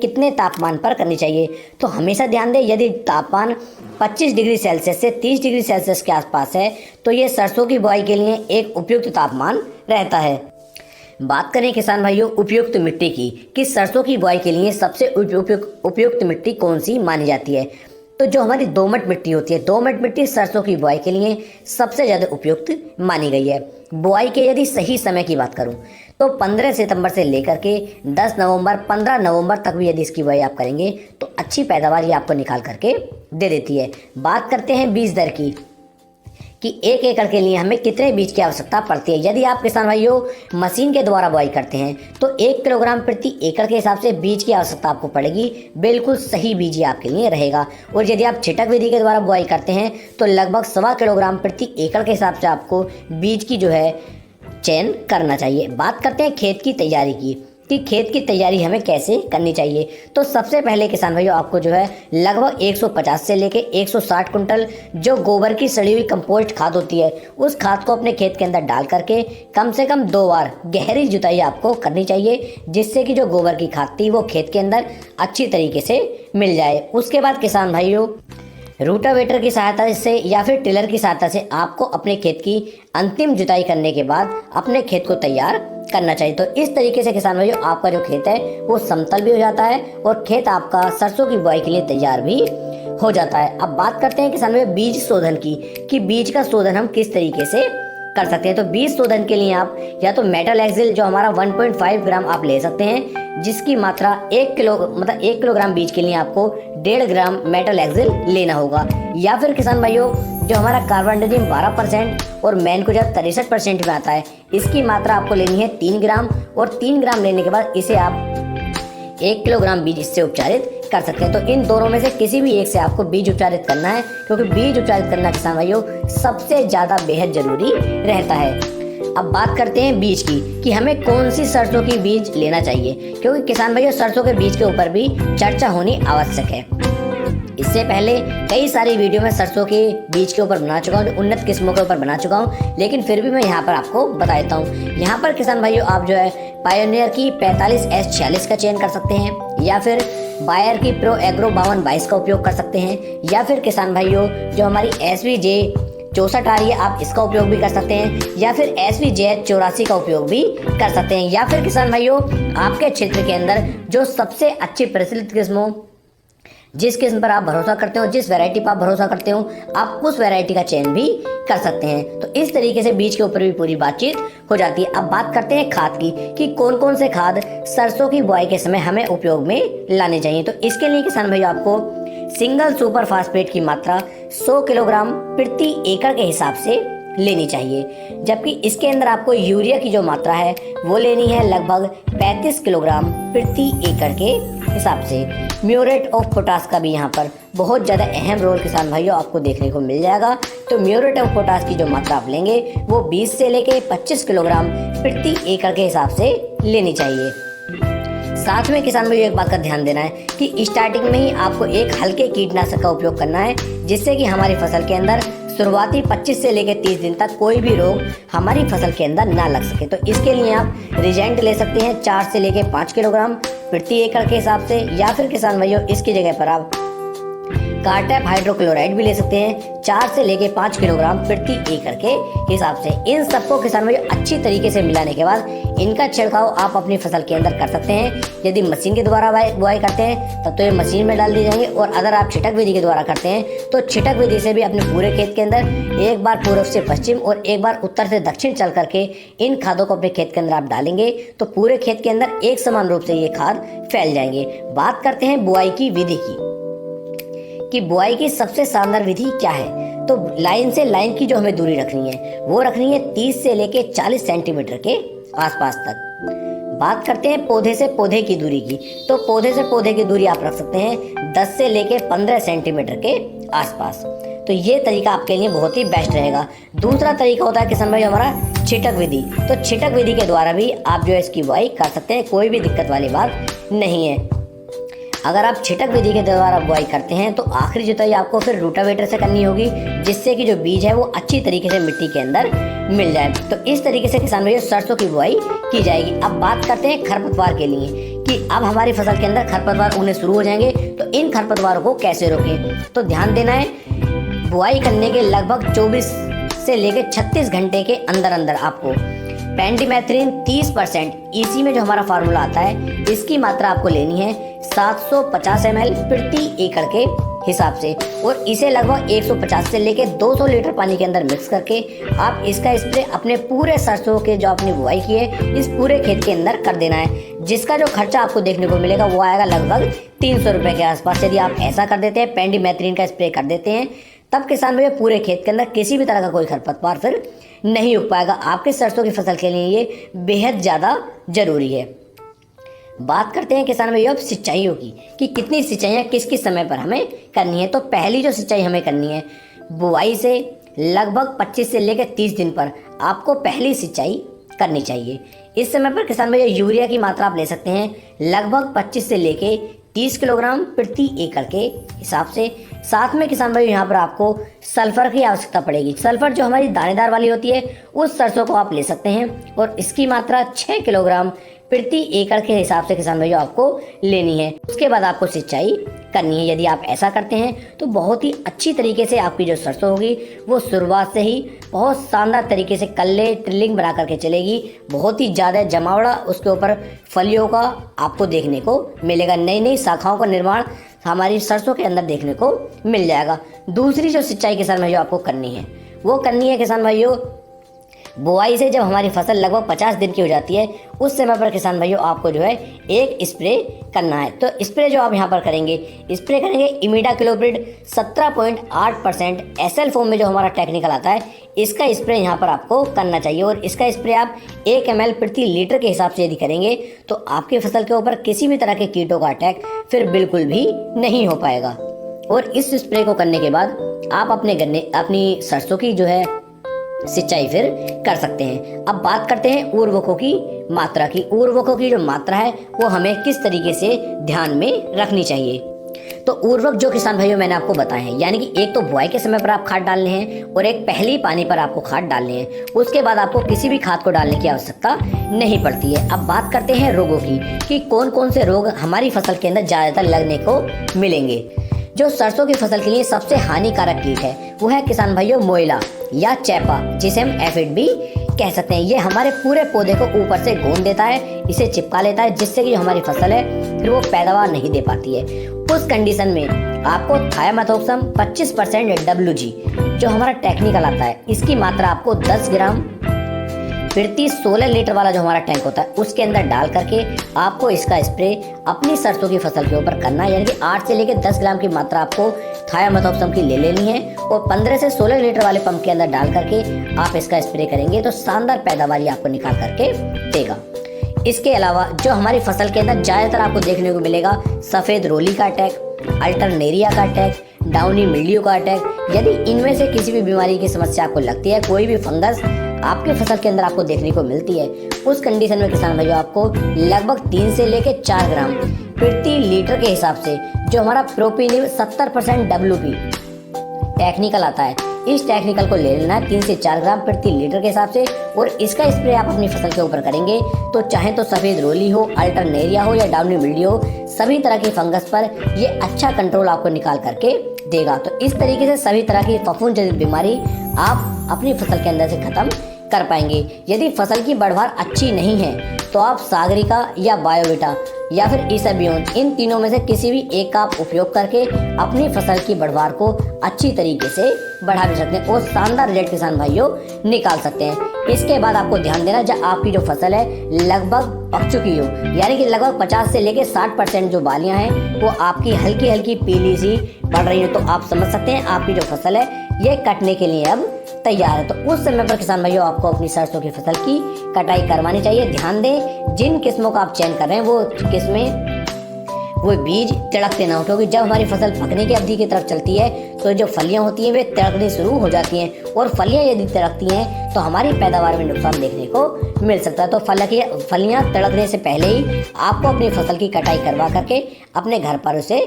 कितने तापमान पर करनी चाहिए। तो हमेशा ध्यान दें, यदि तापमान 25 डिग्री सेल्सियस से 30 डिग्री सेल्सियस के आसपास है तो ये सरसों की बुआई के लिए एक उपयुक्त तापमान रहता है। बात करें किसान भाइयों उपयुक्त मिट्टी की, कि सरसों की बुआई के लिए सबसे उपयुक्त मिट्टी कौन सी मानी जाती है। तो जो हमारी दोमट मिट्टी होती है, दोमट मिट्टी सरसों की बुआई के लिए सबसे ज़्यादा उपयुक्त मानी गई है। बुआई के यदि सही समय की बात करूं तो 15 सितंबर से लेकर के 10 नवंबर 15 नवंबर तक भी यदि इसकी बुआई आप करेंगे तो अच्छी पैदावार ये आपको निकाल करके दे देती है। बात करते हैं बीज दर की, कि 1 एकड़ के लिए हमें कितने बीज की आवश्यकता पड़ती है। यदि आप किसान भाइयों मशीन के द्वारा बुआई करते हैं तो 1 किलोग्राम प्रति एकड़ के हिसाब से बीज की आवश्यकता आपको पड़ेगी। बिल्कुल सही बीज ही आपके लिए रहेगा। और यदि आप छिटक विधि के द्वारा बुआई करते हैं तो लगभग 1.25 किलोग्राम प्रति एकड़ के हिसाब से आपको बीज की जो है चयन करना चाहिए। बात करते हैं खेत की तैयारी की, कि खेत की तैयारी हमें कैसे करनी चाहिए। तो सबसे पहले किसान भाइयों आपको जो है लगभग 150 से लेके 160 कुंटल जो गोबर की सड़ी हुई कंपोस्ट खाद होती है उस खाद को अपने खेत के अंदर डाल करके कम से कम 2 बार गहरी जुताई आपको करनी चाहिए, जिससे कि जो गोबर की खाद थी वो खेत के अंदर अच्छी तरीके से मिल जाए। उसके बाद किसान भाइयों रूटावेटर की सहायता से या फिर टिलर की सहायता से आपको अपने खेत की अंतिम जुताई करने के बाद अपने खेत को तैयार करना चाहिए। तो इस तरीके से किसान भाइयों आपका जो खेत है वो समतल भी हो जाता है और खेत आपका सरसों की बुआई के लिए तैयार भी हो जाता है। अब बात करते हैं किसान भाइयों बीज शोधन की, कि बीज का शोधन हम किस तरीके से कर सकते हैं। तो बीज शोधन के लिए आप या तो मेटल एक्सिल जो हमारा 1.5 ग्राम आप ले सकते हैं, जिसकी मात्रा 1 किलोग्राम बीज के लिए आपको 1.5 ग्राम मेटल एक्सिल लेना होगा। या फिर किसान भाइयों जो हमारा कार्बोडाजिम 12% और मैनकोजेब 63% में आता है, इसकी मात्रा आपको लेनी है 3 ग्राम। और 3 ग्राम लेने के बाद इसे आप 1 किलोग्राम बीज इससे उपचारित कर सकते हैं। तो इन दोनों में से किसी भी एक से आपको बीज उपचारित करना है, क्योंकि बीज उपचारित करना किसान भाइयों सबसे ज़्यादा बेहद जरूरी रहता है। अब बात करते हैं बीज की, कि हमें कौन सी सरसों की बीज लेना चाहिए, क्योंकि किसान भाइयों सरसों के बीज के ऊपर भी चर्चा होनी आवश्यक है। इससे पहले कई सारी वीडियो में सरसों के बीज के ऊपर बना चुका हूँ, उन्नत किस्मों के ऊपर बना चुका हूँ, लेकिन फिर भी मैं यहाँ पर आपको बता देता हूँ। यहाँ पर किसान भाइयों आप जो है पायोनियर की 45S46 का चयन कर सकते हैं, या फिर बायर की प्रो एग्रो 5222 का उपयोग कर सकते हैं, या फिर किसान भाइयों जो हमारी SVJ 64 आ रही है आप इसका उपयोग भी कर सकते हैं, या फिर SVJ 84 का उपयोग भी कर सकते हैं। या फिर किसान भाइयों आपके क्षेत्र के अंदर जो सबसे अच्छी प्रचलित किस्मों, जिस किस्म पर आप भरोसा करते हो, जिस वैरायटी पर आप भरोसा करते हो, आप उस वैरायटी का चयन भी कर सकते हैं। तो इस तरीके से बीज के ऊपर भी पूरी बातचीत हो जाती है। अब बात करते हैं खाद की, कि कौन कौन से खाद सरसों की बुआई के समय हमें उपयोग में लाने चाहिए। तो इसके लिए किसान भाई आपको सिंगल सुपर फास्फेट की मात्रा 100 किलोग्राम प्रति एकड़ के हिसाब से लेनी चाहिए, जबकि इसके अंदर आपको यूरिया की जो मात्रा है वो लेनी है लगभग 35 किलोग्राम प्रति एकड़ के हिसाब से। म्यूरेट ऑफ पोटास का भी यहाँ पर बहुत ज़्यादा अहम रोल किसान भाइयों आपको देखने को मिल जाएगा। तो म्यूरेट ऑफ पोटास की जो मात्रा आप लेंगे वो 20 से लेके 25 किलोग्राम प्रति एकड़ के हिसाब से लेनी चाहिए। साथ में किसान भाइयों एक बात का ध्यान देना है कि स्टार्टिंग में ही आपको एक हल्के कीटनाशक का उपयोग करना है, जिससे कि हमारी फसल के अंदर शुरुआती 25 से लेकर 30 दिन तक कोई भी रोग हमारी फसल के अंदर ना लग सके। तो इसके लिए आप रिजेंट ले सकते हैं 4 से लेकर 5 किलोग्राम प्रति एकड़ के हिसाब से, या फिर किसान भाइयों इसकी जगह पर आप कार्टैप हाइड्रोक्लोराइड भी ले सकते हैं 4 से लेके 5 किलोग्राम प्रति एकड़ के हिसाब से। इन सबको किसान भाइयों अच्छी तरीके से मिलाने के बाद इनका छिड़काव आप अपनी फसल के अंदर कर सकते हैं। यदि मशीन के द्वारा बुआई करते हैं तब तो ये मशीन में डाल दी जाएंगे, और अगर आप छिटक विधि के द्वारा करते हैं तो छिटक विधि से भी अपने पूरे खेत के अंदर एक बार पूर्व से पश्चिम और एक बार उत्तर से दक्षिण चल करके इन खादों को अपने खेत के अंदर आप डालेंगे तो पूरे खेत के अंदर एक समान रूप से ये खाद फैल जाएंगे। बात करते हैं बुआई की विधि की, कि बुआई की सबसे शानदार विधि क्या है। तो लाइन से लाइन की जो हमें दूरी रखनी है वो रखनी है 30 से लेके 40 सेंटीमीटर के आसपास तक। बात करते हैं पौधे से पौधे की दूरी की, तो पौधे से पौधे की दूरी आप रख सकते हैं 10 से लेके 15 सेंटीमीटर के आसपास। तो ये तरीका आपके लिए बहुत ही बेस्ट रहेगा। दूसरा तरीका होता है किसान भाई हमारा छिटक विधि। तो छिटक विधि के द्वारा भी आप जो है इसकी बुआई कर सकते हैं, कोई भी दिक्कत वाली बात नहीं है। अगर आप छिटक विधि के द्वारा बुआई करते हैं तो आखिरी जुताई आपको फिर रूटावेटर से करनी होगी, जिससे कि जो बीज है वो अच्छी तरीके से मिट्टी के अंदर मिल जाए। तो इस तरीके से किसान भाइयों सरसों की बुआई की जाएगी। अब बात करते हैं खरपतवार के लिए, कि कि अब हमारी फसल के अंदर खरपतवार उगने शुरू हो जाएंगे, तो इन खरपतवारों को कैसे रोकें। तो ध्यान देना है, बुआई करने के लगभग 24 से लेकर 36 घंटे के अंदर अंदर आपको पेंडिमेथ्रिन 30% इसी में जो हमारा फार्मूला आता है, इसकी मात्रा आपको लेनी है 750 ml प्रति एकड़ के हिसाब से, और इसे लगभग 150 से लेकर 200 लीटर पानी के अंदर मिक्स करके आप इसका स्प्रे अपने पूरे सरसों के जो आपने बुआई की है इस पूरे खेत के अंदर कर देना है, जिसका जो खर्चा आपको देखने को मिलेगा वो आएगा लगभग 300 रुपये के आसपास। यदि आप ऐसा कर देते हैं, पेंडिमेथ्रिन का स्प्रे कर देते हैं, तब किसान भैया पूरे खेत के अंदर किसी भी तरह का कोई खरपतवार फिर नहीं उग पाएगा। आपके सरसों की फसल के लिए ये बेहद ज़्यादा जरूरी है। बात करते हैं किसान भैया अब सिंचाइयों की, कि कितनी सिंचाइयाँ किस किस समय पर हमें करनी है। तो पहली जो सिंचाई हमें करनी है, बुआई से लगभग 25 से लेकर 30 दिन पर आपको पहली सिंचाई करनी चाहिए। इस समय पर किसान भैया यूरिया की मात्रा आप ले सकते हैं लगभग 25 से लेके 30 किलोग्राम प्रति एकड़ के हिसाब से। साथ में किसान भाई यहाँ पर आपको सल्फर की आवश्यकता पड़ेगी। सल्फर जो हमारी दानेदार वाली होती है उस सरसों को आप ले सकते हैं, और इसकी मात्रा 6 किलोग्राम प्रति एकड़ के हिसाब से किसान भाइयों आपको लेनी है। उसके बाद आपको सिंचाई करनी है। यदि आप ऐसा करते हैं तो बहुत ही अच्छी तरीके से आपकी जो सरसों होगी वो शुरुआत से ही बहुत शानदार तरीके से कल्ले ट्रिलिंग बना करके चलेगी। बहुत ही ज़्यादा जमावड़ा उसके ऊपर फलियों का आपको देखने को मिलेगा। नई नई शाखाओं का निर्माण हमारी सरसों के अंदर देखने को मिल जाएगा। दूसरी जो सिंचाई किसान भाइयों आपको करनी है वो करनी है किसान भाइयों, बुआई से जब हमारी फसल लगभग 50 दिन की हो जाती है उस समय पर किसान भाइयों आपको जो है एक स्प्रे करना है। तो स्प्रे जो आप यहाँ पर करेंगे, स्प्रे करेंगे इमिडाक्लोप्रिड 17.8% SL फॉर्म में जो हमारा टेक्निकल आता है, इसका स्प्रे यहाँ पर आपको करना चाहिए। और इसका स्प्रे आप 1 ml प्रति लीटर के हिसाब से यदि करेंगे तो आपकी फसल के ऊपर किसी भी तरह के कीटों का अटैक फिर बिल्कुल भी नहीं हो पाएगा। और इस स्प्रे को करने के बाद आप अपनी सरसों की जो है सिंचाई फिर कर सकते हैं। अब बात करते हैं उर्वरकों की मात्रा की। उर्वरकों की जो मात्रा है वो हमें किस तरीके से ध्यान में रखनी चाहिए। तो उर्वरक जो किसान भाइयों मैंने आपको बताए हैं, यानी कि एक तो बुआई के समय पर आप खाद डालने हैं और एक पहले ही पानी पर आपको खाद डालने हैं। उसके बाद आपको किसी भी खाद को डालने की आवश्यकता नहीं पड़ती है। अब बात करते हैं रोगों की, कि कौन कौन से रोग हमारी फसल के अंदर ज़्यादातर लगने को मिलेंगे। जो सरसों की फसल के लिए सबसे हानिकारक कीट है वो है किसान भाइयों मोइला या चैपा, जिसे हम एफिड भी कह सकते हैं। ये हमारे पूरे पौधे को ऊपर से गोंद देता है, इसे चिपका लेता है, जिससे कि जो हमारी फसल है फिर वो पैदावार नहीं दे पाती है। उस कंडीशन में आपको थायामेथोक्सम 25% WG जो हमारा टेक्निकल आता है, इसकी मात्रा आपको 10 ग्राम प्रति 16 लीटर वाला जो हमारा टैंक होता है उसके अंदर डाल करके आपको इसका स्प्रे अपनी सरसों की फसल के ऊपर करना है। यानी कि 8 से लेकर 10 ग्राम की मात्रा आपको थायामेथोक्सम की ले लेनी है और 15 से 16 लीटर वाले पंप के अंदर डाल करके आप इसका स्प्रे करेंगे तो शानदार पैदावार आपको निकाल करके देगा। इसके अलावा जो हमारी फसल के अंदर ज़्यादातर आपको देखने को मिलेगा, सफ़ेद रोली का अटैक, अल्टरनेरिया का अटैक, डाउनी मिल्ड्यू का अटैक। यदि इनमें से किसी भी बीमारी की समस्या आपको लगती है, कोई भी फंगस आपके फसल के अंदर आपको देखने को मिलती है, उस कंडीशन में किसान भाइयों आपको लगभग 3 से लेकर 4 ग्राम प्रति लीटर के हिसाब से जो हमारा प्रोपिनिव 70% WP टेक्निकल आता है, इस टेक्निकल को ले लेना है 3 से 4 ग्राम प्रति लीटर के हिसाब से। और इसका स्प्रे आप अपनी फसल के ऊपर करेंगे तो चाहे तो सफ़ेद रोली हो, अल्टरनेरिया हो या डाउनी मिल्ड्यू हो, सभी तरह की फंगस पर ये अच्छा कंट्रोल आपको निकाल करके देगा। तो इस तरीके से सभी तरह की फफूंद जनित बीमारी आप अपनी फसल के अंदर से खत्म कर पाएंगे। यदि फसल की बढ़वार अच्छी नहीं है तो आप सागरिका या बायोविटा या फिर ईसाबियोन, इन तीनों में से किसी भी एक का आप उपयोग करके अपनी फसल की बढ़वार को अच्छी तरीके से बढ़ा भी सकते हैं और शानदार रिजल्ट किसान भाइयों निकाल सकते हैं। इसके बाद आपको ध्यान देना, जब आपकी जो फसल है लगभग पक चुकी हो, यानी कि लगभग 50 से लेकर 60% जो बालियां हैं वो आपकी हल्की हल्की पीली सी बढ़ रही है, तो आप समझ सकते हैं आपकी जो फसल है ये कटने के लिए अब तैयार है। तो उस समय पर किसान भाइयों आपको अपनी सरसों की फसल की कटाई करवानी चाहिए। ध्यान दें, जिन किस्मों का आप चयन कर रहे हैं वो किस्में वो बीज तिड़कते ना हो, क्योंकि जब हमारी फसल पकने की अवधि की तरफ चलती है तो जो फलियां होती हैं वे तिड़कनी शुरू हो जाती हैं और फलियां यदि तिड़कती हैं तो हमारी पैदावार में नुकसान देखने को मिल सकता है। तो फलियां तिड़कने से पहले ही आपको अपनी फसल की कटाई करवा करके अपने घर पर उसे